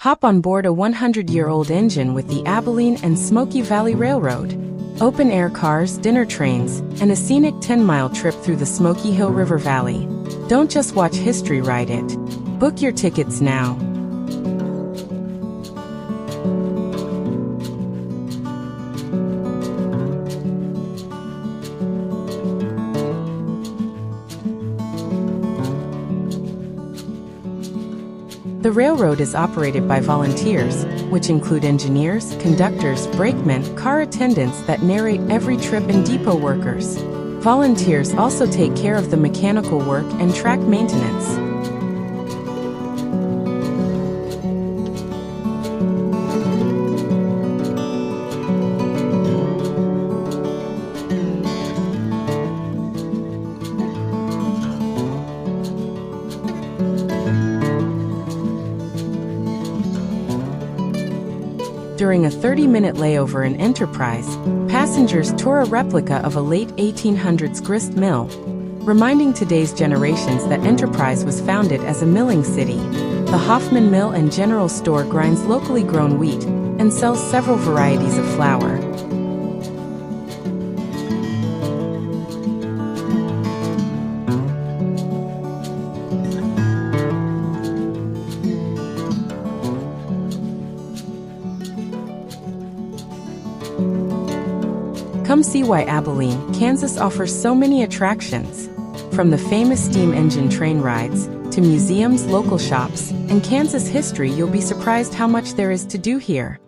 Hop on board a 100-year-old engine with the Abilene and Smoky Valley Railroad. Open-air cars, dinner trains, and a scenic 10-mile trip through the Smoky Hill River Valley. Don't just watch history write it. Book your tickets now. The railroad is operated by volunteers, which include engineers, conductors, brakemen, car attendants that narrate every trip, and depot workers. Volunteers also take care of the mechanical work and track maintenance. During a 30-minute layover in Enterprise, passengers tour a replica of a late 1800s grist mill, reminding today's generations that Enterprise was founded as a milling city. The Hoffman Mill and General Store grinds locally grown wheat and sells several varieties of flour. Come see why Abilene, Kansas offers so many attractions. From the famous steam engine train rides, to museums, local shops, and Kansas history, you'll be surprised how much there is to do here.